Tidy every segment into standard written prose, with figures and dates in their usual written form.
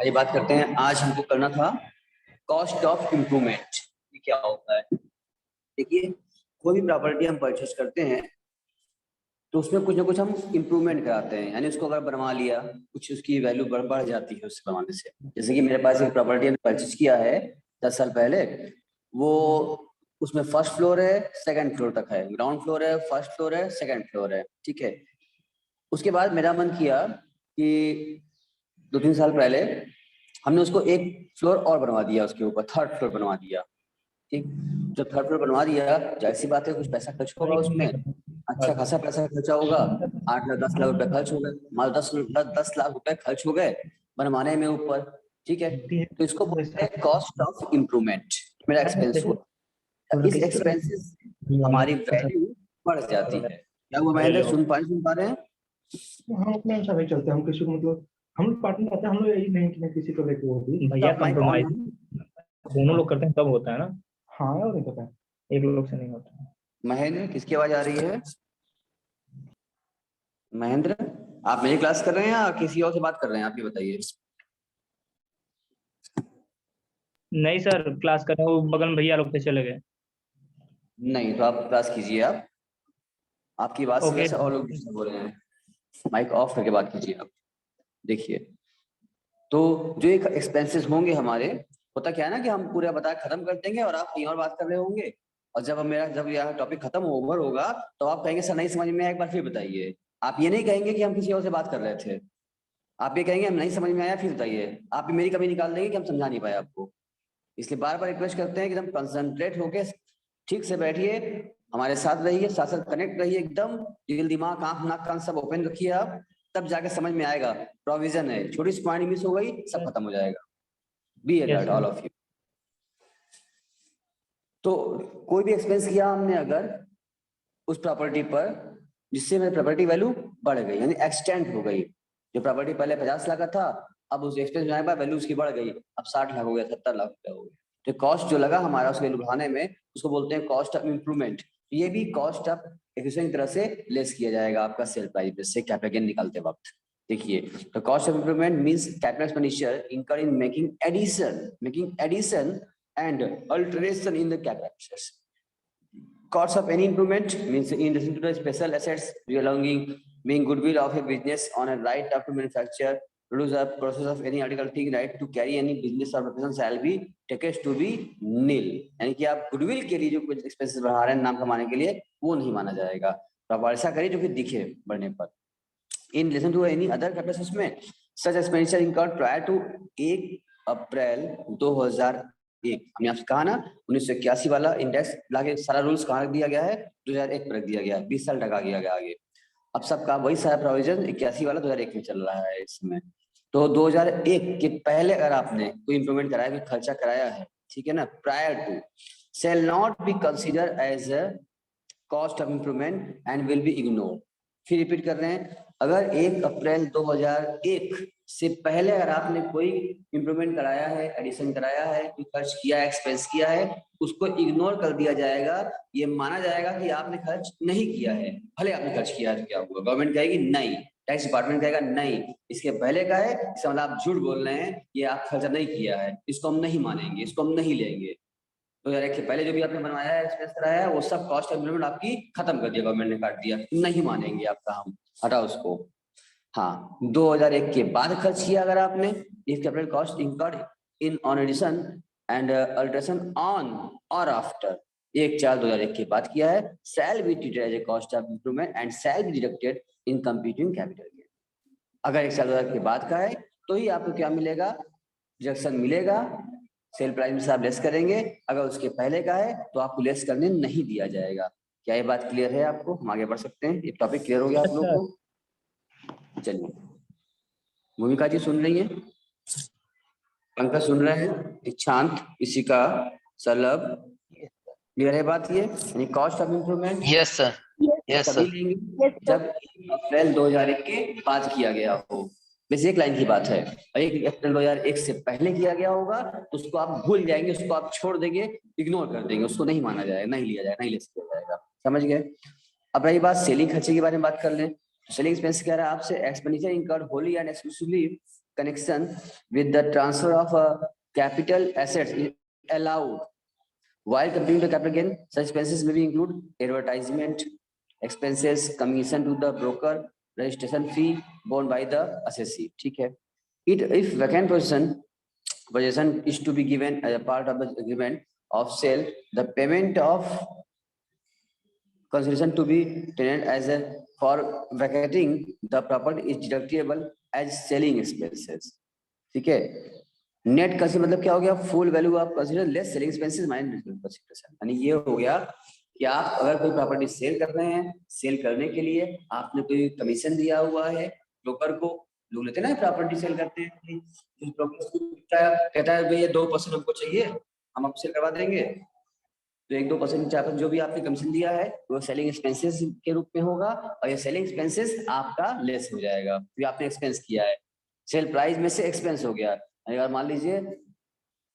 आइए बात करते हैं। आज हमको करना था कॉस्ट ऑफ इम्प्रूवमेंट। ये क्या होता है? देखिए, कोई भी प्रॉपर्टी हम परचेज करते हैं तो उसमें कुछ ना कुछ हम इम्प्रूवमेंट कराते हैं, यानी उसको अगर बनवा लिया कुछ उसकी वैल्यू बढ़ जाती है उससे बनवाने से। जैसे कि मेरे पास एक प्रॉपर्टी हमने परचेज किया है 10 साल पहले। वो उसमें फर्स्ट फ्लोर है, सेकंड फ्लोर तक है, ग्राउंड फ्लोर है, फर्स्ट फ्लोर है, सेकंड फ्लोर है, ठीक है। उसके बाद मेरा मन किया कि 2-3 साल पहले हमने उसको एक फ्लोर और बनवा दिया, उसके ऊपर थर्ड फ्लोर बनवा दिया। ठीक, जब थर्ड फ्लोर बनवा दिया, जाहिर सी बात है कुछ पैसा खर्च होगा उसमें, अच्छा खासा पैसा खर्चा होगा। 8 लाख 10 लाख रुपए खर्च हो गए, मान 10 लाख रुपए खर्च हो गए बनवाने में ऊपर। ठीक है, तो इसको बोलते हैं कॉस्ट ऑफ इम्प्रूवमेंट। मेरा एक्सपेंस हुआ, इस एक्सपेंसेस हमारी वैल्यू बढ़ जाती है। क्या हुआ महेंद्र, सुन पा रहे हैं? हम अपने अनुसार नहीं चलते, हम किसी को मतलब हम लोग पार्टनर आते हैं, हम लोग यही नहीं कि किसी को लेके वो भी भैया कंप्रोमाइज दोनों लोग हाँ करते हैं तब होता है ना। हाँ और नहीं पता एक लोग से नहीं होता। महेंद्र, किसकी आवाज आ रही है? महेंद्र, आप मेरी क्लास कर रहे हैं या किसी और से बात कर रहे हैं? आप ये बताइए। नहीं सर, क्लास कर रहे हैं, वो बगल में भैया लोग थे चले गए। नहीं तो आप क्लास कीजिए। आप आपकी बात से ओके। वैसे और लोग डिस्टर्ब हो रहे हैं। माइक ऑफ करके बात कीजिए आप। देखिए, तो जो एक एक्सपेंसेस होंगे हमारे, होता क्या है ना कि हम पूरा बता खत्म कर देंगे और आप कहीं और बात कर रहे होंगे, और जब यह टॉपिक खत्म ओवर होगा तो आप कहेंगे सर नहीं समझ में आया, एक बार फिर बताइए। आप ये नहीं कहेंगे कि हम किसी और से बात कर रहे थे, आप ये कहेंगे हम नहीं समझ में आया फिर बताइए। आप भी मेरी कमी निकाल देंगे कि हम समझा नहीं पाए आपको। इसलिए बार बार रिक्वेस्ट करते हैं कि एकदम कंसंट्रेट होके ठीक से बैठिए, हमारे साथ रहिए, साथ साथ कनेक्ट रहिए, एकदम दिल दिमाग आंख नाक कान सब ओपन रखिए आप, तब जाके समझ में आएगा। प्रोविजन है, छोटी सी पॉइंट मिस हो गई सब खत्म हो जाएगा। Be alert all of you. तो कोई भी एक्सपेंस किया हमने अगर उस प्रॉपर्टी पर, जिससे मेरी प्रॉपर्टी वैल्यू बढ़ गई, यानी एक्सटेंड हो गई। जो प्रॉपर्टी पहले 50 लाख का था, अब उस एक्सपेंस बनाने पर वैल्यू उसकी बढ़ गई, अब 60 लाख हो गया, 70 लाख रुपया हो गया। तो कॉस्ट जो लगा हमारा उस वैल्यू बढ़ाने में, उसको बोलते हैं कॉस्ट ऑफ इम्प्रूवमेंट। ये भी कॉस्ट ऑफ एक्विजिशन की तरह से लेस किया जाएगा आपका सेल प्राइस से कैपिटल गेन निकालते वक्त। देखिए, तो cost of improvement means capital expenditure incurred in making addition and alteration in the capital. Cost of any improvement means in addition to the special assets belonging being goodwill of a business on a right of to manufacture, produce a process of any article thing right to carry any business or profession shall be taken to be nil। यानी कि आप goodwill के लिए जो कुछ expenses बढ़ा रहे हैं नाम कमाने के लिए, वो नहीं माना जाएगा। तो आप ऐसा करिए जो कि दिखे बढ़ने पर। In relation to any other capital में such expenditure incurred prior to 1 अप्रैल 2001। हमने आपसे कहा ना 1981 वाला इंडेक्स लाके सारा रूल्स कहाँ रख दिया गया है, 2001 पर रख दिया गया है, 20 साल टका दिया गया आगे। अब सबका वही सारा प्रोविजन 81 वाला 2001 में चल रहा है इसमें। तो 2001 के पहले अगर आपने कोई इंप्रूवमेंट कराया, कोई खर्चा कराया है, ठीक है ना, prior to shall not be considered as a cost of improvement and will be ignored। फिर रिपीट कर रहे हैं, अगर 1 अप्रैल 2001 से पहले अगर आपने कोई इंप्रूवमेंट कराया है, एडिशन कराया है, कोई खर्च किया है, एक्सपेंस किया है, उसको इग्नोर कर दिया जाएगा। ये माना जाएगा कि आपने खर्च नहीं किया है। भले आपने खर्च किया है तो क्या हुआ, गवर्नमेंट कहेगी नहीं, टैक्स डिपार्टमेंट कहेगा नहीं, इसके पहले का है, इसका मतलब आप झूठ बोल रहे हैं, ये आप खर्चा नहीं किया है, इसको हम नहीं मानेंगे, इसको हम नहीं लेंगे। 2001 से पहले जो भी आपने बनवाया है, एक्सपेंस कराया है, वो सब कॉस्ट इम्प्रूवमेंट आपकी खत्म कर दिया, गवर्नमेंट ने काट दिया, नहीं मानेंगे आपका हम, हटाओ उसको। हाँ, 2001 के बाद खर्च किया अगर आपने, if capital cost incurred in on addition and alteration on और आफ्टर 1/4/2001 के बाद किया है, shall be treated as a cost of improvement and shall be deducted in computing capital gain. अगर 1/4/2001 के बाद का है तो ही आपको क्या मिलेगा, डिडक्शन मिलेगा, सेल प्राइस में से आप लेस करेंगे। अगर उसके पहले का है तो आपको लेस करने नहीं दिया जाएगा। क्या ये बात क्लियर है आपको? हम आगे बढ़ सकते हैं, ये टॉपिक क्लियर हो गया आप लोग को? चलिए, भूमिका जी सुन रही है, पंकज सुन रहे हैं, दीक्षांत, इसी का सलभ, क्लियर है बात? ये यानी cost of improvement yes sir, yes तभी सर, लेंगे जब अप्रैल 2001 के बाद किया गया हो। बस एक लाइन की बात है, 1 अप्रैल 2001 से पहले किया गया होगा तो उसको आप भूल जाएंगे, उसको आप छोड़ देंगे, इग्नोर कर देंगे, उसको नहीं माना जाएगा, नहीं लिया जाएगा, नहीं ले किया जाएगा। समझ गए? अब रही बात सेलिंग खर्चे के बारे में बात कर लें। सेलिंग एक्सपेंस कह रहा है आपसे, expenditure incurred Holi and exclusively connection with the transfer of capital assets is allowed. While computing the capital gain, such expenses may be include advertisement expenses, commission to the broker, registration fee borne by the assessee. ठीक है. If vacant possession is to be given as a part of the agreement of sale, the payment of consideration to be tenant as a for vacating the property is deductible as selling expenses. ठीक है. Net का मतलब क्या हो गया, full value of consider less selling expenses minus consideration. यानी ये हो गया कि आप अगर कोई प्रॉपर्टी सेल कर रहे हैं, सेल करने के लिए आपने कोई कमीशन दिया हुआ है ब्रोकर को. लोग लेते हैं ना प्रॉपर्टी सेल करते हैं, कहता है भैया 2% हमको चाहिए, हम आपको सेल करवा देंगे, तो 1-2% जो भी आपने कमीशन दिया है वो सेलिंग एक्सपेंसेस के रूप में होगा और ये सेलिंग एक्सपेंसेस आपका लेस हो जाएगा. तो आपने एक्सपेंस किया है, सेल प्राइस में से एक्सपेंस हो गया. अगर मान लीजिए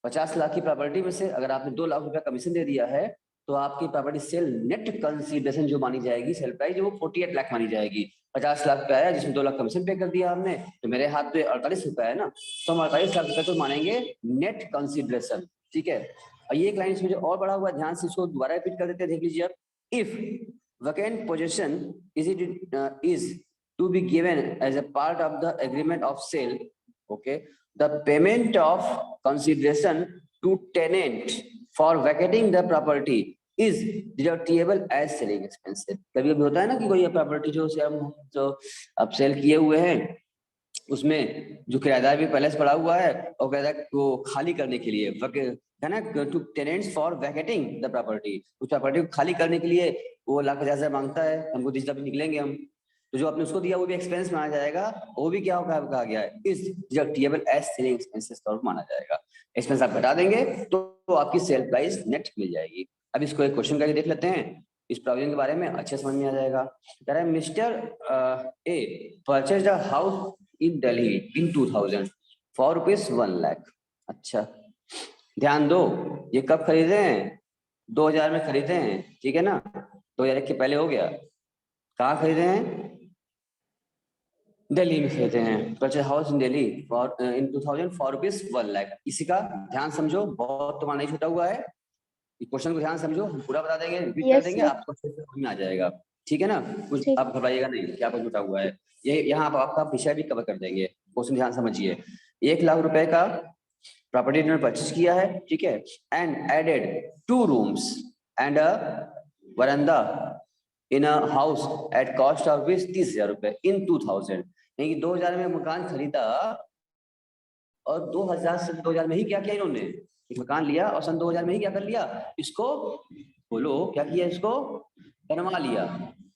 50 लाख की प्रॉपर्टी में से अगर आपने 2 लाख रुपया कमीशन दे दिया है तो आपकी प्रॉपर्टी सेल नेट कंसीडरेशन जो मानी जाएगी, सेल प्राइस वो 48 लाख मानी जाएगी. 50 लाख पे आया जिसमें 2 लाख कमीशन पे कर दिया हमने, तो मेरे हाथ पे 48 रुपया है ना, तो हम 48 लाख रुपए को मानेंगे नेट कंसीडरेशन. ठीक है. और ये एक लाइन इसमें जो और बड़ा हुआ, ध्यान से इसको दोबारा रिपीट कर देते हैं, देख लीजिए. If vacant position is to be given as a part of the agreement of sale, okay, the payment of consideration to tenant for vacating the property is deductible as selling expenses. कभी कभी होता है ना कि कोई property जो अब cell किए हुए हैं उसमें जो किराएदार भी पहले से पड़ा हुआ है और कहता है वो खाली करने के लिए है ना, to tenants for vacating the property, उस प्रॉपर्टी को खाली करने के लिए वो 1,50,000 मांगता है, हमको 30 दिन निकलेंगे हम, तो जो आपने उसको दिया वो भी एक्सपेंस माना जाएगा, वो भी क्या होगा कहा गया है is deductible as selling expenses तौर पर माना जाएगा. एक्सपेंस आप घटा देंगे तो आपकी सेल प्राइस नेट मिल जाएगी. अब इसको एक क्वेश्चन करके देख लेते हैं, इस प्रोविजन के बारे में अच्छे समझ में आ जाएगा. कह रहा है mister A purchased a house in Delhi in 2000 for rupees 1 lakh. अच्छा ध्यान दो, ये कब खरीदे हैं, 2000 में खरीदे हैं, ठीक है ना, 2001 के पहले हो गया. कहाँ खरीदे हैं, दिल्ली में खरीदे हैं. Purchase house in Delhi for in 2000 for rupees 1 lakh. इसी का ध्यान समझो, बहुत तुम्हारा नहीं छूटा हुआ है, इस क्वेश्चन को ध्यान समझो, हम पूरा बता देंगे, रिपीट कर देंगे, आपको समझ में आ जाएगा. ठीक है ना, कुछ आप घबराइएगा नहीं क्या कुछ छूटा हुआ है, ये यहाँ आपका विषय भी कवर कर देंगे. क्वेश्चन ध्यान समझिए. 1 लाख रुपए का प्रॉपर्टी इन्होंने परचेज किया है, ठीक है, and added 2 rooms and a veranda in a house at cost of 30,000 रुपए इन 2000. यानी कि 2000 में मकान खरीदा और 2000 से 2000 में ही क्या किया इन्होंने, एक मकान लिया और सन 2000 में ही क्या कर लिया, इसको बोलो क्या किया, इसको बनवा लिया,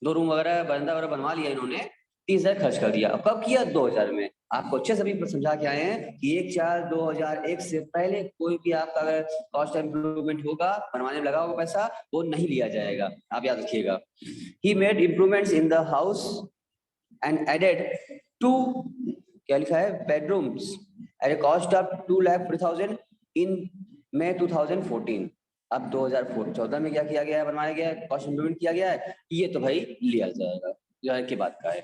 2 रूम वगैरह बरामदा वगैरह बनवा लिया इन्होंने, 30,000 खर्च कर दिया. अब कब किया, 2000 में. आपको अच्छे से भी समझा के आए हैं कि 1/4/2001 से पहले कोई भी आपका अगर कॉस्ट इम्प्रूवमेंट होगा, बनवाने में लगा होगा पैसा, वो नहीं लिया जाएगा, आप याद रखिएगा. He made improvements in the house and added 2 क्या लिखा है bedrooms at a cost of 2,40,000 in May 2014. अब 2014 में क्या किया गया है, बनवाया गया है, कॉस्ट इम्प्रूवमेंट किया गया है, ये तो भाई लिया जाएगा, जो की बात का है.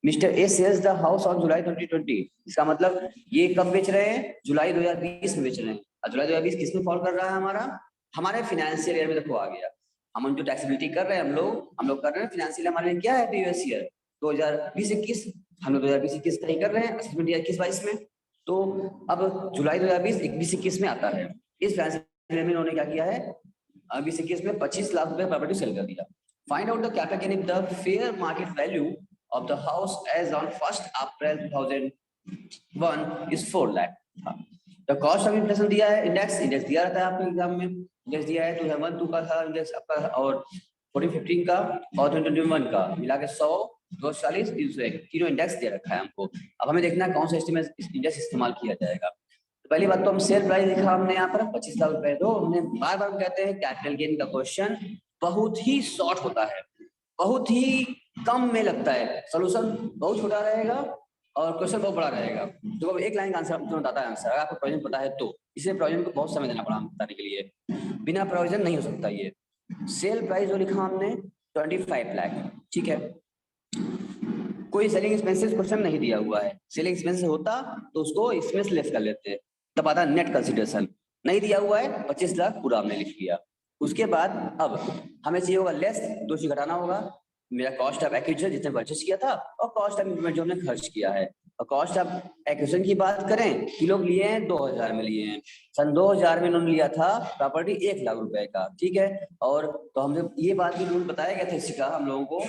Mister A sells the house on July 2020. इसका मतलब ये कब बेच रहे हैं, जुलाई 2020 में बेच रहे हैं. और जुलाई 2020 किस में फॉल कर रहा है, हमारे फाइनेंशियल ईयर में देखो आ गया. हम जो टैक्सेबिलिटी कर रहे हैं हम लोग कर रहे हैं फाइनेंशियल, हमारे क्या है प्रीवियस ईयर 2020-21, हम लोग 2020-21 तय कर रहे हैं, असेसमेंट ईयर 21-22 में. तो अब जुलाई 2020-21 में आता है. इस फाइनेंशियल में उन्होंने क्या किया है, 20-21 में 25 लाख रुपए प्रॉपर्टी सेल कर दिया. Find out the capital gain if the fair market value of the house as on 1 April 2001 is 4 lakh. The cost of inflation दिया है, इंडेक्स दिया रहता है आपके एग्जाम में, इंडेक्स दिया है 2001-2 का था इंडेक्स आपका, और 14-15 का और 2021 का मिला के 100, 240, 301 तीनों इंडेक्स दे रखा है हमको. अब हमें देखना है कौन सा इंडेक्स इस्तेमाल किया जाएगा. तो पहली बात तो हम सेल प्राइस लिखा हमने यहाँ पर 25 लाख रुपए. तो हमने बार बार कहते हैं कैपिटल गेन का क्वेश्चन बहुत ही शॉर्ट होता है, बहुत ही कम में लगता है, सोल्यूशन बहुत छोटा रहेगा और क्वेश्चन बहुत बड़ा रहेगा. तो एक लाइन का आंसर बताता है आंसर, अगर आपको प्रोविजन पता है तो. इसे प्रोविजन को बहुत समय देना पड़ा बताने के लिए, बिना प्रोविजन नहीं हो सकता ये. सेल प्राइस जो लिखा हमने 25 लाख, ठीक है. कोई सेलिंग एक्सपेंसेस क्वेश्चन नहीं दिया हुआ है, सेलिंग एक्सपेंसेस होता तो उसको एक्सपेंस लेस कर लेते, तब आता नेट कंसिडरेशन। नहीं दिया हुआ है, 25 लाख पूरा हमने लिख लिया। उसके बाद अब हमें चाहिए होगा लेस, दो चीज घटाना होगा, मेरा कॉस्ट ऑफ एक्विजिशन जिसने परचेस किया था और कॉस्ट ऑफ इम्प्लीमेंट जो हमने खर्च किया है। और कॉस्ट ऑफ एक्विजिशन की बात करें कि लोग लिए हैं 2000 में लिए हैं, सन 2000 में इन्होंने लिया था प्रॉपर्टी 1 लाख रुपए का, ठीक है। और तो हमने ये बात भी रूल बताया गया था इसका हम लोगों को,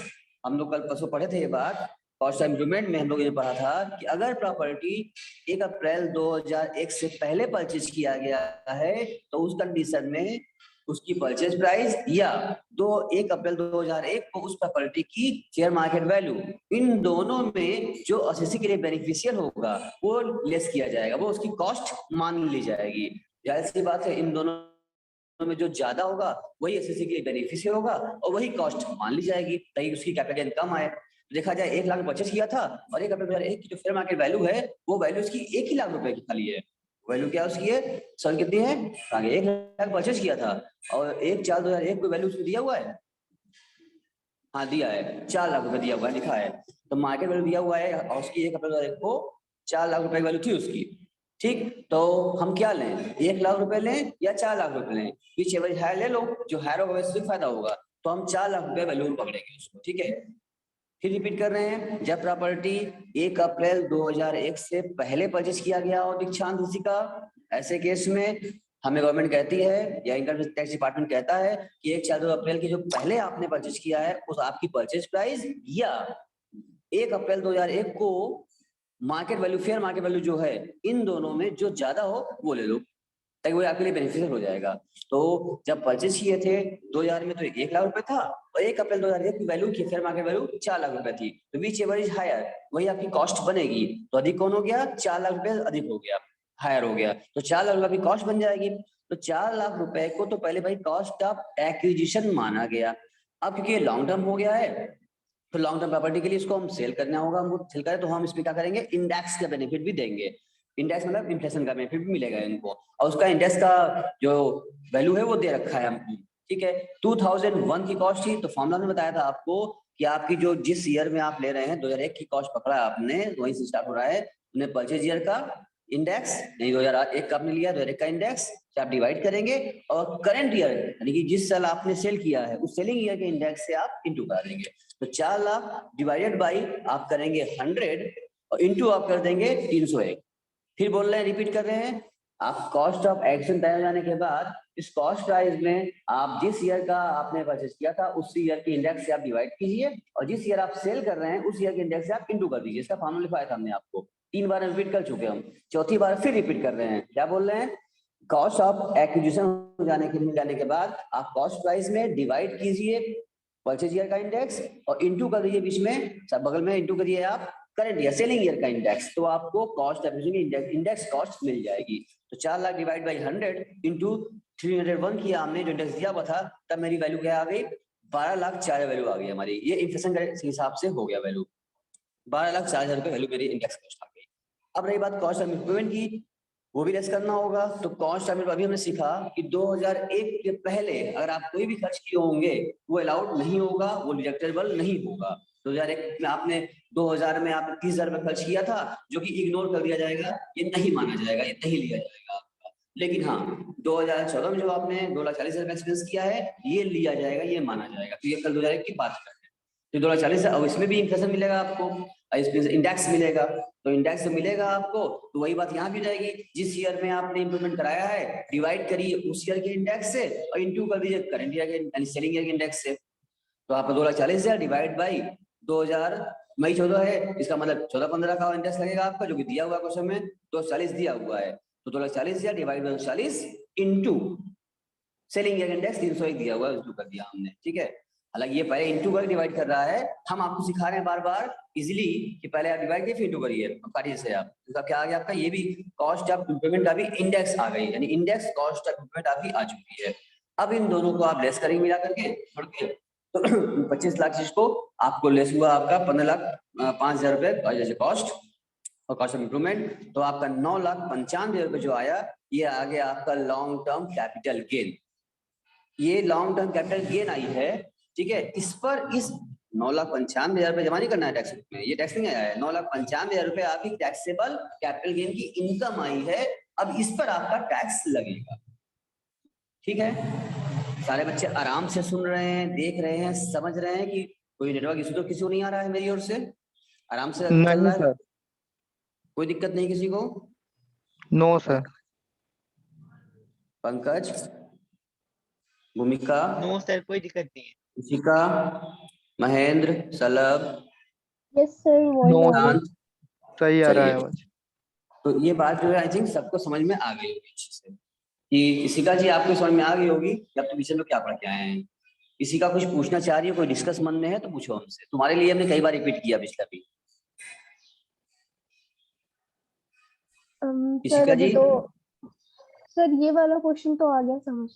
हम लोग कल परसों पढ़े थे ये बात, कॉस्ट ऑफ इम्प्लीमेंट में हम लोग ये पढ़ा था कि अगर प्रॉपर्टी 1 अप्रैल 2001 से पहले परचेज किया गया है तो उस कंडीशन में उसकी परचेज प्राइस या 1 अप्रैल 2001 को उस प्रॉपर्टी की शेयर मार्केट वैल्यू, इन दोनों में जो असेसी के लिए बेनिफिशियल होगा वो लेस किया जाएगा, वो उसकी कॉस्ट मान ली जाएगी। जाहिर सी बात है इन दोनों में जो ज्यादा होगा वही एसएससी के लिए बेनिफिशियल होगा और वही कॉस्ट मान ली जाएगी ताकि उसकी कैपिटल गेन कम आए। देखा जाए 1 लाख परचेज किया था और 1 अप्रैल 2001 की जो फेयर मार्केट वैल्यू है वो वैल्यू उसकी 1 ही लाख रुपए की खाली है। वैल्यू क्या उसकी है सर, कितनी है आगे 1 लाख परचेज किया था और 1/4/2001 को वैल्यू उसमें दिया हुआ है, हाँ दिया है 4 लाख रुपए दिया हुआ है, लिखा है तो मार्केट वैल्यू दिया हुआ है और उसकी 1 अप्रैल 2001 को 4 लाख रुपए की वैल्यू थी उसकी, ठीक। तो हम क्या लें, 1 लाख रुपए लें या 4 लाख रुपए लें, विच एवर हायर ले लो, जो हायर होगा वैसे फायदा होगा, तो हम 4 लाख रुपए वैल्यू पकड़ेंगे उसको, ठीक है। फिर रिपीट कर रहे हैं, जब प्रॉपर्टी 1 अप्रैल 2001 से पहले परचेज किया गया और दीक्षांत ऋषि का, ऐसे केस में हमें गवर्नमेंट कहती है या इनकम टैक्स डिपार्टमेंट कहता है कि 1 अप्रैल की जो पहले आपने परचेज किया है उस आपकी परचेज प्राइस या 1 अप्रैल 2001 को market value, fair market value जो है, इन दोनों में जो ज्यादा हो वो ले लो ताकि वो आपके लिए बेनिफिशियल हो जाएगा। तो जब परचेज किए थे 2000 में तो 1 लाख रुपए था और 1 अप्रैल 2001 की वैल्यू की फेयर मार्केट वैल्यू 4 लाख रुपए थी, तो विच एवर इज हायर वही आपकी कॉस्ट बनेगी। तो अधिक कौन हो गया, 4 लाख रुपए अधिक हो गया, हायर हो गया, तो 4 लाख रुपए की कॉस्ट बन जाएगी। तो 4 लाख रुपए को तो पहले भाई कॉस्ट ऑफ एक्विजिशन माना गया। अब क्योंकि ये लॉन्ग टर्म हो गया है तो लॉन्ग टर्म प्रॉपर्टी के लिए इसको हम सेल करना होगा, हमको सेल करें तो हम इसमें क्या करेंगे, इंडेक्स का बेनिफिट भी देंगे। इंडेक्स मतलब इन्फ्लेशन का बेनिफिट भी मिलेगा इनको और उसका इंडेक्स का जो वैल्यू है वो दे रखा है हमको, ठीक है। 2001 की कॉस्ट थी तो फॉर्मूला में बताया था आपको कि आपकी जो जिस ईयर में आप ले रहे हैं 2001 की कॉस्ट पकड़ा है आपने, वहीं से स्टार्ट हो रहा है, उन्हें परचेज ईयर का इंडेक्स नहीं 2001 का आपने लिया 2001 का इंडेक्स से आप डिवाइड करेंगे और करंट ईयर यानी कि जिस साल आपने सेल किया है उस सेलिंग ईयर के इंडेक्स से आप इंटू कर देंगे। तो 4 लाख डिवाइडेड बाई आप करेंगे 100 और इंटू आप कर देंगे 301। फिर बोल रहे हैं, रिपीट कर रहे हैं, आप कॉस्ट ऑफ एक्शन तय हो जाने के बाद इस कॉस्ट प्राइस में आप जिस ईयर का आपने परचेज किया था उस ईयर के इंडेक्स से आप डिवाइड कीजिए और जिस ईयर आप सेल कर रहे हैं उस ईयर के इंडेक्स से आप इंटू कर दीजिए। इसका फॉर्मूला लिखवाया था हमने आपको, 3 बार रिपीट कर चुके हम, चौथी बार फिर रिपीट कर रहे हैं। क्या बोल रहे हैं, कॉस्ट ऑफ एक्विजिशन हो जाने के बाद आप कॉस्ट प्राइस में डिवाइड कीजिए परचेज ईयर का इंडेक्स और इंटू कर दीजिए, बीच में सब बगल में इंटू करिए आप करंट ईयर सेलिंग ईयर का इंडेक्स, तो आपको कॉस्ट एक्विजिशन इंडेक्स कॉस्ट मिल जाएगी। तो 4 लाख डिवाइड बाई 100 इंटू 301 किया हमने, जो इंडेक्स दिया हुआ था, तब मेरी वैल्यू क्या आ गई, 12 लाख 4 वैल्यू आ गई हमारी। ये इन्फ्लेशन के हिसाब से हो गया वैल्यू, 12 लाख 4 हजार रुपए वैल्यू मेरी इंडेक्स कॉस्ट आ गई। अब रही बात कॉस्ट ऑफ इम्प्लीमेंट की, वो भी लेस करना होगा। तो कॉस्ट ऑफ अभी हमने सीखा कि 2001 के पहले अगर आप कोई भी खर्च किए होंगे वो अलाउड नहीं होगा, वो डिडक्टेबल नहीं होगा। 2001 में आपने 2000 में आपने 30,000 रुपए खर्च किया था जो कि इग्नोर कर दिया जाएगा, ये नहीं माना जाएगा, ये नहीं लिया जाएगा आपका। लेकिन हाँ 2014 में जो आपने 2,40,000 रुपए एक्सपेंस किया है ये लिया जाएगा, ये माना जाएगा। तो ये कल 2001 की बात करते हैं। तो 2,40,000 अब इसमें भी इन्फ्लेशन मिलेगा आपको, इंडेक्स मिलेगा, तो इंडेक्स मिलेगा आपको, तो वही बात यहाँ भी रहेगी, जिस ईयर में आपने इंप्लीमेंट कराया है डिवाइड करिए उस ईयर के इंडेक्स से और इंटू कर दीजिए करंट ईयर के यानी सेलिंग ईयर के इंडेक्स से। तो आप 2,40,000 डिवाइड बाई 2000 मई 14 है, इसका मतलब 14-15 का इंडेक्स लगेगा आपका, जो कि दिया हुआ क्वेश्चन में 240 दिया हुआ है। तो 2,40,000 divide by 40 into selling year index 301 दिया हुआ है, उसको कर दिया हमने, ठीक है। हालांकि ये पहले इंटू कर डिवाइड कर रहा है, हम आपको सिखा रहे हैं बार बार इजीली कि पहले आप डिवाइड फिर इंटू करिए, काटिए से आप, इसका क्या आ गया आपका, ये भी कॉस्ट ऑफ इम्प्लीमेंट का भी इंडेक्स आ गई, यानी इंडेक्स कॉस्ट ऑफ इम्प्लीमेंट आपकी आ चुकी है। अब इन दोनों को आप लेस करेंगे मिला करके छोड़ के, तो 25 लाख चीज को आपको लेस हुआ आपका 15,05,000 रुपए जैसे कॉस्ट और कॉस्ट ऑफ इम्प्रूवमेंट, तो आपका 9,95,000 रुपए जो आया, ये आ गया आपका लॉन्ग टर्म कैपिटल गेन। ये लॉन्ग टर्म कैपिटल गेन आई है, ठीक है। इस पर इस 9,95,000 रुपए जमा नहीं करना है टैक्स में, ये टैक्स नहीं आया है। 9,95,000 रुपए आपकी टैक्सेबल कैपिटल गेन की इनकम आई है, अब इस पर आपका टैक्स लगेगा। ठीक है, सारे बच्चे आराम से सुन रहे हैं, देख रहे हैं, समझ रहे हैं कि कोई नेटवर्क इशू तो किसी को नहीं आ रहा है मेरी ओर से? आराम से चल नहीं रहा है, सर, कोई दिक्कत नहीं किसी को? No sir. पंकज, भूमिका, नो सर, कोई दिक्कत नहीं है। Rishika, Mahendra, Salabh, yes sir, no voice sir, सही आ रहा है चलिए। आवाज। तो ये बात जो है आई थिंक सबको समझ में आ गई होगी अच्छे से कि ऋषिका जी आपको समझ में आ गई होगी कि आप तो विषय में क्या पढ़ के आए हैं। किसी का कुछ पूछना चाह रही है, कोई डिस्कस मन में है तो पूछो हमसे, तुम्हारे लिए हमने कई बार रिपीट किया पिछला भी। सर ऋषिका अभी जी? तो सर ये वाला क्वेश्चन तो आ गया समझ।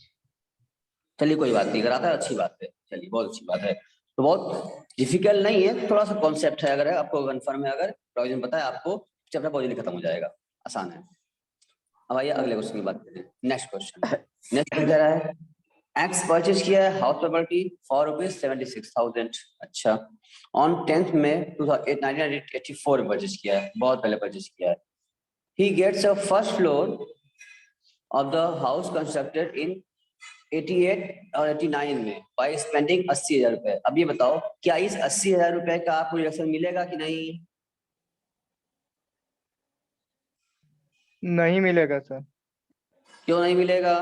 चलिए कोई बात नहीं, अगर आता है अच्छी बात है, चलिए बहुत अच्छी बात है। तो बहुत डिफिकल्ट नहीं है, थोड़ा सा कॉन्सेप्ट है, अगर आपको कन्फर्म है, अगर प्रोविजन पता है आपको, चैप्टर बहुत जल्दी खत्म हो जाएगा, आसान है। अब आइए अगले क्वेश्चन की बात करते हैं। नेक्स्ट क्वेश्चन, नेक्स्ट कह रहा है एक्स परचेज किया है हाउस प्रॉपर्टी फॉर ₹76,000। अच्छा, ऑन 10th May 1984 में परचेज किया है, बहुत पहले परचेज किया है। He gets a first floor of the house constructed in 88 और 89 में बाय स्पेंडिंग 80,000 रुपए। अब ये बताओ क्या इस 80,000 रुपए का आपको रिडक्शन मिलेगा कि नहीं? नहीं मिलेगा सर। क्यों नहीं मिलेगा?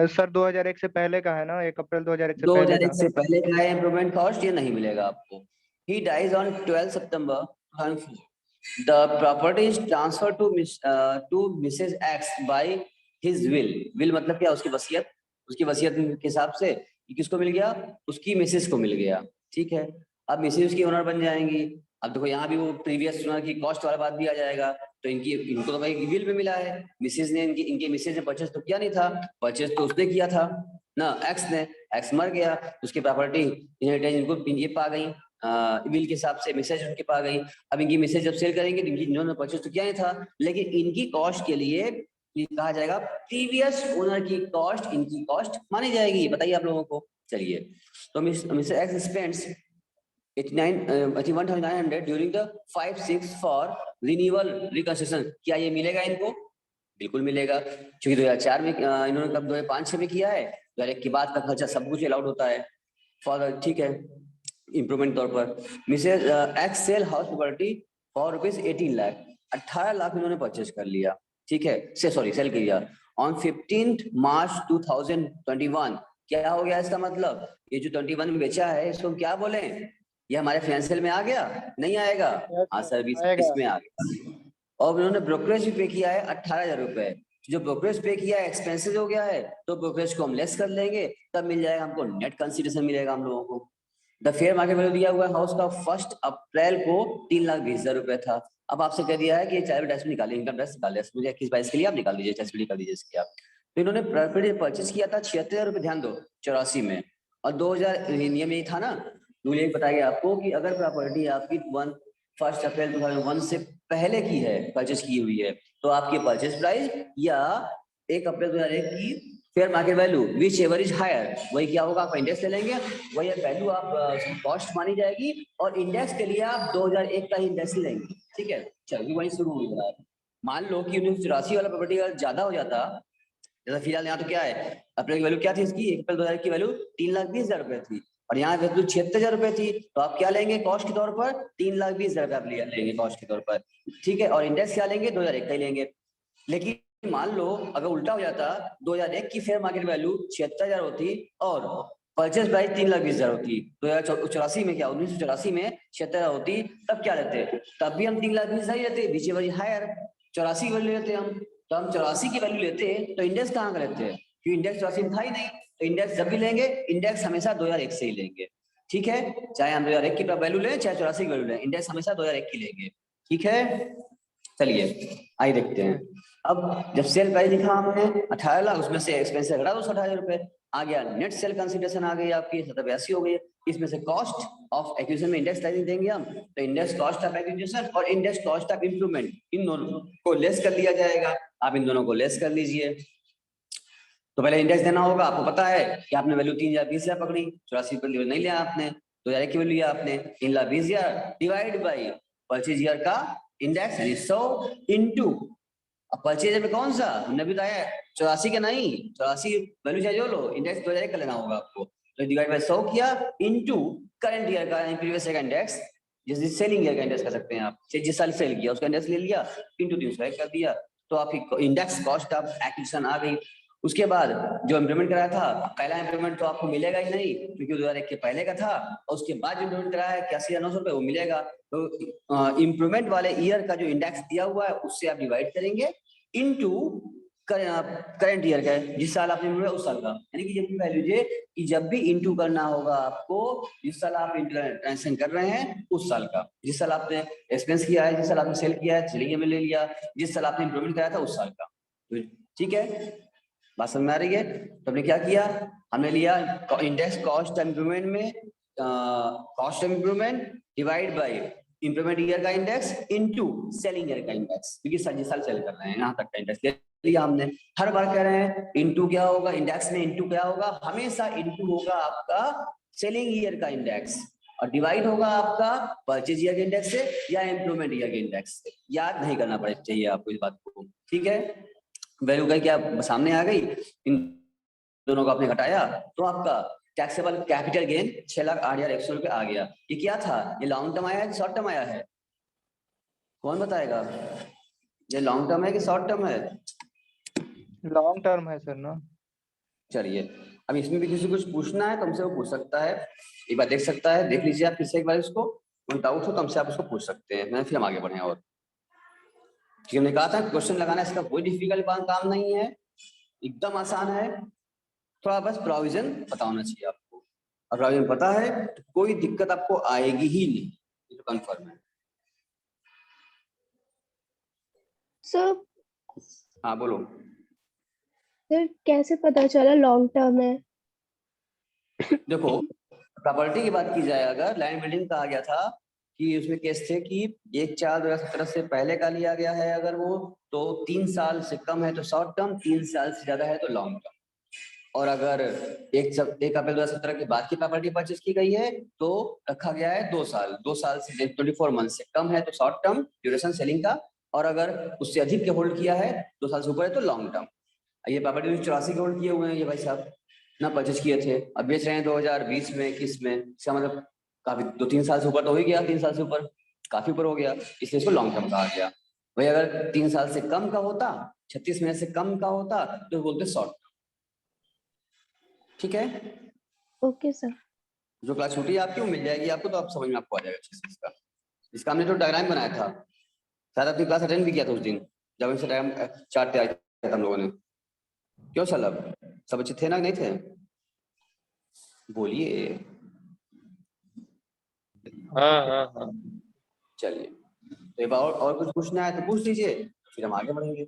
सर 2001 से पहले का है ना, 1 अप्रैल 2001 से पहले 2001 का। से पहले का है इम्प्रूवमेंट कॉस्ट, ये नहीं मिलेगा आपको। He dies on 12 September 2004। The property is transfer to Mrs X by his will. Will मतलब क्या? उसकी वसीयत, उसकी वसीयत के हिसाब से किसको मिल गया? उसकी मिसेस को मिल गया। ठीक है, अब मिसेस उसकी ओनर बन जाएंगी। अब देखो यहाँ भी वो प्रीवियस ओनर की कॉस्ट वाला बात भी आ जाएगा, तो इनको तो भाई विल में मिला है, मिसेस ने इनके मिसेस ने परचेस तो किया नहीं था, परचेस तो उसने किया था ना, एक्स ने। एक्स मर गया, उसकी प्रॉपर्टी इनहेरिटेंस इनको ये पा गई, विल के हिसाब से मिसेज उनके पा गई। अब इनकी मिसेज जब सेल करेंगे तो इन्होंने परचेस तो किया नहीं था, लेकिन इनकी कॉस्ट के लिए ये कहा जाएगा प्रीवियस ओनर की कॉस्ट इनकी कॉस्ट मानी जाएगी। बताइए आप लोगों को। चलिए, तो mister x spends 81,900 during the 5-6 for renewal reconstruction. क्या ये मिलेगा इनको? बिल्कुल मिलेगा, क्योंकि 2004 में इन्होंने कब 2005-6 में किया है, 2001 के बाद का खर्चा सब कुछ अलाउड होता है फॉर, ठीक है, इम्प्रूवमेंट तौर पर। Mrs X sell house property for ₹18 lakh, 18 lakh इन्होंने परचेज कर लिया। ठीक है, सॉरी सेल किया ऑन 15 March 2021। क्या हो गया इसका मतलब? ये जो 21 में बेचा है इसको हम क्या बोले? ये हमारे फाइनेंशियल में आ गया? नहीं आएगा? हाँ सर्विस इसमें आ गया। और उन्होंने ब्रोकरेज भी पे किया है 18,000 रुपए। जो ब्रोकरेज पे किया है एक्सपेंसेस हो गया है, तो ब्रोकरेज को हम लेस कर लेंगे, तब मिल जाएगा हमको नेट कंसिडरेशन मिलेगा हम लोगों को। द फेयर मार्केट वैल्यू दिया हुआ है हाउस का 1 अप्रैल को 3,20,000 रुपए था। अब आपसे कह दिया है कि चाहे टैक्स निकालिए, इनकम टैक्स निकालिए, मुझे 21-22 के लिए आप निकाल दीजिए, टैक्स निकाल दीजिए इसके आप। तो इन्होंने प्रॉपर्टी परचेज किया था 76,000 रुपए, ध्यान दो, 84 में। और 2000 नियम यही था ना, रूल यही बताया गया आपको कि अगर प्रॉपर्टी आपकी 1 अप्रैल 2001 से पहले की है, परचेज की हुई है, तो आपकी परचेज प्राइस या 1 अप्रैल 2001 की fair market value whichever is higher, वही क्या होगा, आप इंडेक्स ले लेंगे, वही वैल्यू आप कॉस्ट मानी जाएगी, और इंडेक्स के लिए आप 2001 का ही इंडेक्स लेंगे। ठीक है, चलिए वही शुरू हुई बात। मान लो कि 1984 वाला प्रॉपर्टी अगर ज्यादा हो जाता, जैसा फिलहाल यहाँ तो क्या है, अप्रैल की वैल्यू क्या थी इसकी, 1 अप्रैल 2001 की वैल्यू 3,20,000 रुपए थी, और यहाँ वैल्यू 76,000 रुपए थी, तो आप क्या लेंगे कॉस्ट के तौर पर? 3,20,000 रुपए आप लेंगे कॉस्ट के तौर पर। ठीक है, और इंडेक्स क्या लेंगे? 2001 का ही लेंगे। लेकिन मान लो अगर उल्टा हो जाता, 2001 की फेयर मार्केट वैल्यू 76,000 होती और परचेज प्राइस 3,20,000 होती, 2084 में क्या, 1984 में 76,000 होती, तब क्या लेते? तब भी हम 3,20,000 ही लेते, बीच वही हायर 84 की वैल्यू लेते हम। तो हम 84 की वैल्यू लेते तो इंडेक्स कहाँ का लेते हैं, क्योंकि इंडेक्स 84 में था ही नहीं, तो इंडेक्स जब भी लेंगे इंडेक्स हमेशा 2001 से ही लेंगे। ठीक है, चाहे हम 2001 की वैल्यू लें चाहे 84 की वैल्यू लें, इंडेक्स हमेशा 2001 की लेंगे। ठीक है, चलिए आइए देखते हैं। अब जब सेल प्राइस लिखा हमने 18 लाख, उसमें से एक्सपेंस घटा दो 18,000 रुपए, आ गया नेट सेल कंसिडरेशन आ गई आपकी 87 हो गई। इसमें से कॉस्ट ऑफ एक्विजिशन में इंडेक्स प्राइसिंग देंगे हम, तो इंडेक्स कॉस्ट ऑफ एक्विजिशन और इंडेक्स कॉस्ट ऑफ इंप्रूवमेंट, इन दोनों को लेस कर लिया जाएगा। आप इन दोनों को लेस कर लीजिए, तो पहले इंडेक्स देना होगा, आपको पता है कि आपने वैल्यू 3000 20,000 पकड़ी, 84 पर नहीं लिया आपने, 2001 की वैल्यू लिया आपने, 3,20,000 डिवाइड बाई परचेज ईयर का इंडेक्स यानी 100 इंटू, अब परचेज में कौन सा हमने भी बताया 84 का नहीं, 84 वैल्यू चाहिए जो लो, इंडेक्स 2001 का लेना होगा आपको, तो डिवाइड बाई 100 किया इंटू करंट ईयर का यानी प्रीवियस ईयर का इंडेक्स, जिस सेलिंग ईयर का इंडेक्स कर सकते हैं आप, जिस साल सेल किया उसका इंडेक्स ले लिया इंटू 301 कर दिया, तो आपकी इंडेक्स कॉस्ट ऑफ एक्विजिशन आ गई। उसके बाद जो इंप्लीमेंट कराया था, पहला इंप्लीमेंट तो आपको मिलेगा ही नहीं क्योंकि 2001 के पहले का था, और उसके बाद जो इंप्लीमेंट कराया है 81,900 रुपए वो मिलेगा। तो इंप्रूवमेंट वाले ईयर का जो इंडेक्स दिया हुआ है उससे आप डिवाइड करेंगे इनटू करंट ईयर का, जिस साल आपने इंप्रूव उस साल का, यानी कि जब वैल्यू जे कि जब भी इनटू करना होगा आपको, जिस साल आप ट्रांजेक्शन कर रहे हैं उस साल का, जिस साल आपने एक्सपेंस किया है, जिस साल आपने सेल किया है सेलिंग में ले लिया, जिस साल आपने इंप्रूवमेंट कराया था उस साल का। तो ठीक है, बात समझ में आ रही है? तो हमने क्या किया, हमने लिया इंडेक्स कॉस्ट इंप्रूवमेंट में cost improvement divide by improvement year का इंडेक्स इनटू सेलिंग ईयर का इंडेक्स, क्योंकि जिस साल सेल कर रहे हैं यहाँ तक का इंडेक्स ले लिया हमने। हर बार कह रहे हैं इनटू क्या होगा, इंडेक्स में इनटू क्या होगा, हमेशा इनटू होगा आपका सेलिंग ईयर का इंडेक्स और डिवाइड होगा आपका परचेज ईयर के इंडेक्स से या इंप्रूवमेंट ईयर के इंडेक्स से। याद नहीं करना पड़े चाहिए आपको इस बात को, ठीक है? वैल्यू का क्या सामने आ गई, इन दोनों को आपने घटाया तो आपका टैक्सेबल कैपिटल गेन 6,08,100 रुपए आ गया। ये क्या था, ये लॉन्ग टर्म आया है कि शॉर्ट टर्म आया है, कौन बताएगा? ये लॉन्ग टर्म है कि शॉर्ट टर्म है? लॉन्ग टर्म है सर ना। चलिए, अब इसमें भी किसी को कुछ पूछना है तो हमसे वो पूछ सकता है, एक बार देख सकता है, देख लीजिए आप फिर से एक बार इसको, कोई डाउट हो तो हमसे आप उसको पूछ सकते हैं, मैं फिर हम आगे बढ़े। और कि हमने कहा था क्वेश्चन लगाना इसका कोई डिफिकल्ट काम नहीं है, एकदम आसान है, थोड़ा बस प्रोविजन पता होना चाहिए आपको, और प्रोविजन पता है तो कोई दिक्कत आपको आएगी ही नहीं, ये तो कंफर्म है। सर हाँ बोलो। सर कैसे पता चला लॉन्ग टर्म है? देखो, प्रॉपर्टी की बात की जाए, अगर लैंड बिल्डिंग कहा गया था कि उसमें केस थे कि 1/4/2017 से पहले का लिया गया है अगर वो, तो 3 साल से कम है तो शॉर्ट टर्म, 3 साल से ज्यादा है तो लॉन्ग टर्म, और अगर 1 अप्रैल 2017 के बाद की प्रॉपर्टी परचेज की गई है तो रखा गया है 2 साल, 2 साल से 24 मंथ से कम है तो शॉर्ट टर्म ड्यूरेशन सेलिंग का, और अगर उससे अधिक के होल्ड किया है 2 साल से ऊपर है तो लॉन्ग टर्म। ये प्रॉपर्टी 84 के होल्ड किए हुए हैं ये भाई साहब ना, परचेज किए थे, अब बेच रहे हैं 2020 में 21 में, इसका मतलब काफी 2-3 साल से ऊपर तो हो ही गया, 3 साल से ऊपर काफी ऊपर हो गया, इसलिए इसको लॉन्ग टर्म कहा गया। भाई अगर 3 साल से कम का होता, 36 महीने से कम का होता तो बोलते शॉर्ट, ठीक है? Okay sir. जो क्लास छूटी है आपकी वो मिल जाएगी आपको, तो आप समझ में आपको आ जाएगा अच्छे से इसका। इसका हमने जो डायग्राम बनाया था, शायद अपनी क्लास अटेंड भी किया था उस दिन जब इनसे डायग्राम चार्ट आए थे हम लोगों ने, क्यों सलब सब अच्छे थे ना, नहीं थे? बोलिए। हाँ हाँ हाँ। चलिए, तो एक बार और कुछ पूछना है तो पूछ लीजिए, फिर हम आगे बढ़ेंगे।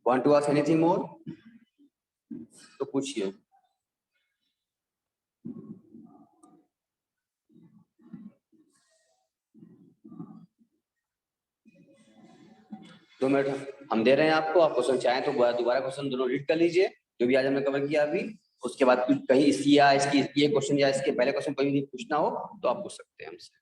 Want to ask anything more? तो पूछिए। दो मिनट हम दे रहे हैं आपको, आप क्वेश्चन चाहें तो दोबारा क्वेश्चन दोनों रीड कर लीजिए जो भी आज हमने कवर किया अभी, उसके बाद कुछ कहीं इसकी या इसकी ये क्वेश्चन या इसके पहले क्वेश्चन कोई भी पूछना हो तो आप पूछ सकते हैं हमसे।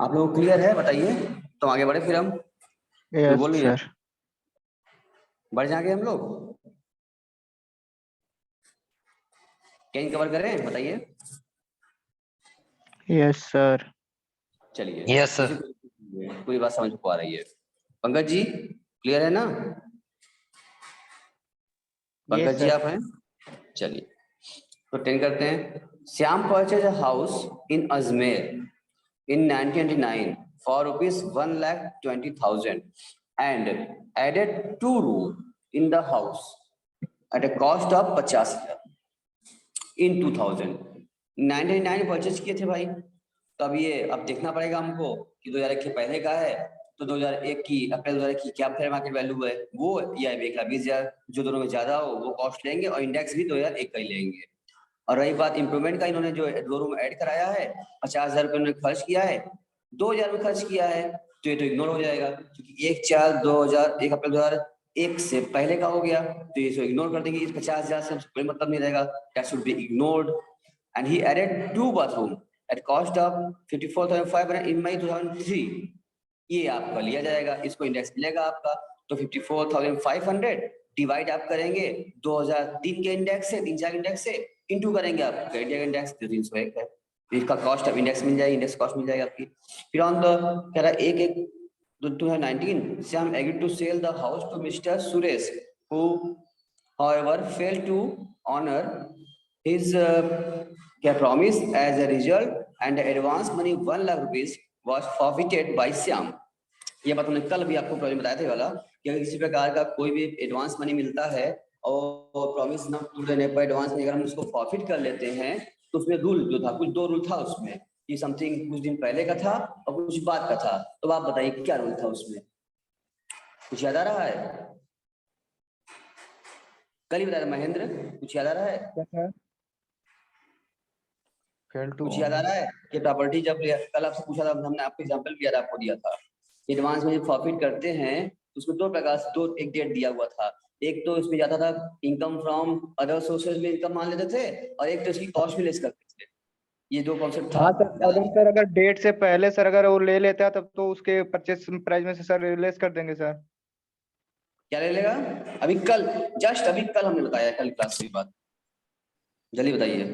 आप लोग क्लियर है? बताइए तो आगे बढ़े फिर हम यस बोल रही सर। बढ़ जाएंगे हम लोग। कहीं कवर करें? बताइए। Yes sir. चलिए यस सर। पूरी बात समझ को आ रही है। पंकज जी क्लियर है ना? पंकज जी सर। आप हैं? चलिए तो 10 करते हैं। Shyam purchase a house in Ajmer in 1999 for rupees 1,20,000 and added 2 rooms in the house at a cost of 50,000 in 2000। 1999 purchase किए थे भाई। तो अब ये अब देखना पड़ेगा हमको कि 2001 के पहले का है तो 2001 की अप्रैल 2001 की क्या फेयर मार्केट वैल्यू है वो, या 1,20,000 जो दोनों में ज्यादा हो वो कॉस्ट लेंगे और इंडेक्स भी 2001 का ही लेंगे। और रही बात इंप्रूवमेंट का, इन्होंने जो 2 रूम ऐड कराया है 50,000 रुपये उन्होंने खर्च किया है, 2000 में खर्च किया है तो ये तो इग्नोर हो जाएगा क्योंकि 1 अप्रैल 2001 से पहले का हो गया तो ये तो इग्नोर कर देंगे। इस 50,000 से कोई मतलब नहीं रहेगा, that should be ignored. And he added 2 bathroom at cost of 54,500 in May 2003। ये आपका लिया जाएगा, इसको इंडेक्स मिलेगा आपका। तो 54,500 डिवाइड आप करेंगे 2003 के इंडेक्स से, 3-4 इंडेक्स से, इंटू करेंगे आप इंडिया का इंडेक्स जो 301 है, इसका कॉस्ट ऑफ इंडेक्स मिल जाएगी, इंडेक्स कॉस्ट मिल जाएगी आपकी। फिर ऑन द कह रहा है 1/1/2019 Shyam agreed to sell the house to Mr. Suresh who however failed to honor his promise. As a result and the advance money 1 lakh rupees was forfeited by Shyam। ये बात हमने कल भी आपको problem बताया थे वाला कि अगर किसी प्रकार का कोई भी एडवांस मनी मिलता है और प्रॉमिस ना पूरा देने पर एडवांस में अगर हम उसको फॉरफिट कर लेते हैं तो उसमें रूल जो था, कुछ 2 रूल था उसमें कि समथिंग कुछ दिन पहले का था और कुछ बाद का था। तो आप बताइए क्या रूल था उसमें, कुछ याद आ रहा है? कल ही बताया महेंद्र, कुछ याद आ रहा है? कुछ याद आ रहा है कि प्रॉपर्टी जब कल आपसे पूछा था, हमने आपको एग्जांपल भी याद आपको दिया था, एडवांस में जब प्रॉफिट करते हैं तो उसमें 2 प्रकार से 2 एक डेट दिया हुआ था। एक तो इसमें जाता था इनकम फ्रॉम अदर सोर्सेज में इनकम मान लेते थे और एक तो इसकी कॉस्ट भी लेस करते थे। ये 2 कॉन्सेप्ट था। हाँ सर, अगर डेट से पहले सर अगर वो ले लेता है तब तो उसके परचेस प्राइस में से सर लेस कर देंगे सर। क्या ले लेगा? अभी कल हमने बताया, कल क्लास की बात, जल्दी बताइए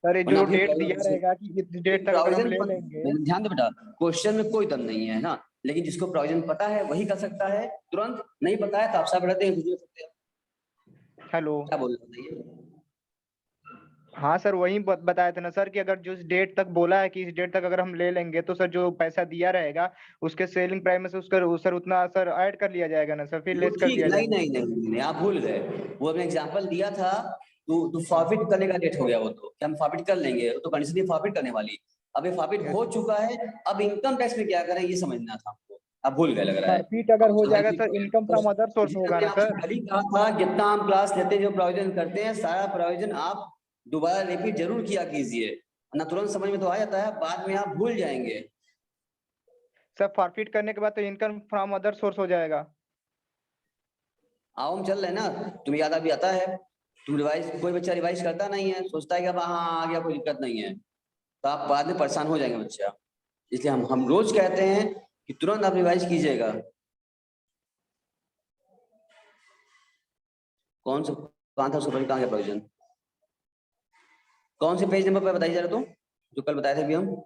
सर जो डेट दिया रहेगा कि इस डेट तक अगर हम ले लेंगे। ध्यान दो बेटा, क्वेश्चन में कोई दम नहीं है ना, लेकिन जिसको प्रोविजन पता है वही कर सकता है, तुरंत नहीं पता है तो आप सब रहते हैं कुछ भी सकते हैं। हेलो, क्या बोल रहे हैं? हाँ सर वही बताया था ना सर कि अगर जो इस डेट तक बोला है कि इस डेट तक अगर हम ले लेंगे तो सर जो पैसा दिया रहेगा उसके सेलिंग प्राइस में से उसका सर उतना सर ऐड कर लिया जाएगा ना सर, फिर लेस कर दिया नहीं जाएगा। नहीं नहीं नहीं, आप भूल गए, वो हमने एग्जांपल दिया था तो फॉरफिट करने का डेट हो गया वो, तो क्या हम फॉरफिट कर लेंगे तो कंडीशन ही फॉरफिट करने वाली। अब ये फॉरफिट हो चुका है, अब इनकम टैक्स में क्या करें ये समझना था आपको, आप भूल गए लग रहा है। फॉरफिट अगर हो जाएगा sir income from other source होगा ना सर। कल ही कहा था जितना हम क्लास लेते हैं जो प्रोविजन करते हैं सारा प्रोविजन आप दोबारा रिपीट जरूर किया कीजिए, ना तुरंत समझ में तो आ जाता है, बाद में आप भूल जाएंगे। सर फॉरफिट करने के बाद तो इनकम फ्रॉम अदर सोर्स हो जाएगा। आओ हम चल रहे हैं ना, तुम्हें याद भी आता है, तुम रिवाइज, कोई बच्चा रिवाइज करता नहीं है, सोचता है कि अब हाँ आ गया कोई दिक्कत नहीं है, तो आप बाद में परेशान हो जाएंगे बच्चा। इसलिए हम रोज कहते हैं कि तुरंत आप रिवाइज कीजिएगा। कौन सा कहाँ था सुपर, कहाँ गया प्रोविजन, कौन से पेज नंबर पर बताइए जरा, तो जो कल बताए थे अभी हम।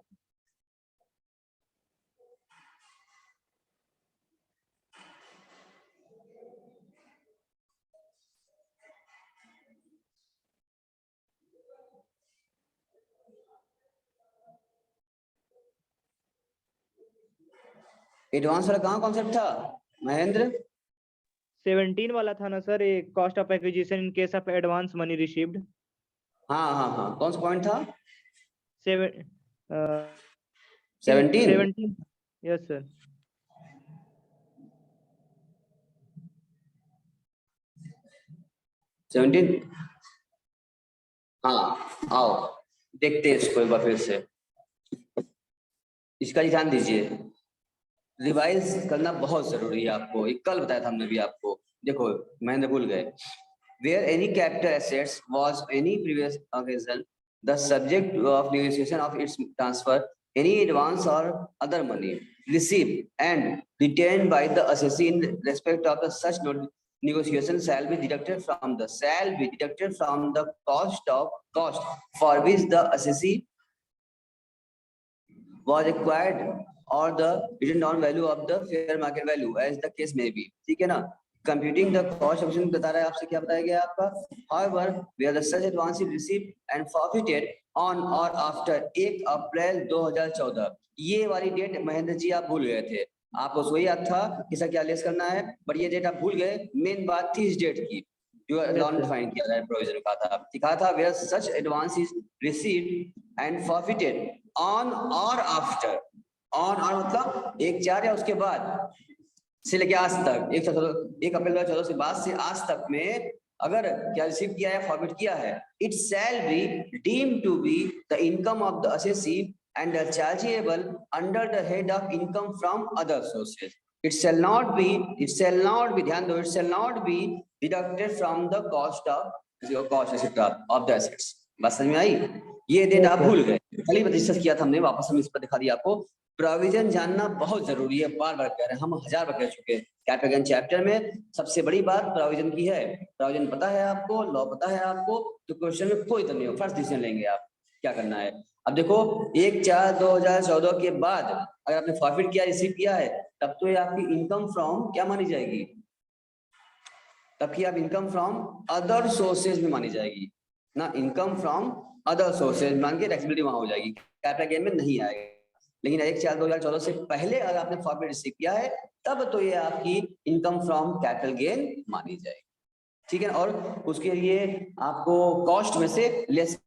एडवांस वाला कहाँ कॉन्सेप्ट था महेंद्र? 17 वाला था ना सर, एक cost of acquisition in case of advance money received. हाँ हाँ हाँ, कौन सा पॉइंट था? 17। Yes sir. 17। हाँ आओ देखते हैं इसको एक बार फिर से, इसका ध्यान दीजिए, रिवाइज करना बहुत जरूरी है आपको, ये कल बताया था हमने भी आपको। देखो मैंने भूल गए, where any capital assets was any previous occasion the subject of negotiation of its transfer any advance or other money received and retained by the assessee in respect of the such negotiation shall be deducted from the cost for which the assessee was required or the written down value of the fair market value as the case may be. ठीक है ना? Computing the cost option बता रहा है आपसे, क्या बताया गया आपका? However, where the such advance is received and forfeited on or after 1 अप्रैल 2014, ये वाली डेट महेंद्र जी आप भूल गए थे, आपको वही याद था किसा क्या लेस करना है, बट ये डेट आप भूल गए। मेन बात थी इस डेट की जो लॉ में डिफाइन किया है, प्रोविजन का था, लिखा था where such advance is received and forfeited on or after, on और मतलब 1/4 या उसके बाद से लेके आज तक 1 अप्रैल 2014 से बाद से आज तक में अगर क्या रिसीव किया है, फॉरवर्ड किया है, it shall be deemed to be the income of the assessee and chargeable under the head of income from other sources. It shall not be ध्यान दो, it shall not be deducted from the cost of the assets. बात समझ में आई? ये date आप भूल गए, कल ही डिस्कस किया था हमने, वापस हम इस पर दिखा दिया आपको। प्रोविजन जानना बहुत जरूरी है, बार बार कह रहे हैं हम, 1000 बार कह चुके हैं। कैपिटल गेन चैप्टर में सबसे बड़ी बात प्रोविजन की है। प्रोविजन पता है आपको, लॉ पता है आपको, तो क्वेश्चन में कोई तो नहीं हो, फर्स्ट डिसीजन लेंगे आप क्या करना है। अब देखो 1/4/2014 के बाद अगर आपने फॉरफिट किया, रिसीव किया है, तब तो ये आपकी इनकम फ्रॉम क्या मानी जाएगी, तब की आप इनकम फ्रॉम अदर सोर्सेज में मानी जाएगी ना, इनकम फ्रॉम अदर सोर्सेज मान के टैक्सेबिलिटी वहां हो जाएगी, कैपिटल गेन में नहीं आएगा। लेकिन 1/4/2014 से पहले अगर आपने फॉरवर्ड रिसीव किया है तब तो ये आपकी इनकम फ्रॉम कैपिटल गेन मानी जाएगी, ठीक है। और उसके लिए आपको कॉस्ट में से लेस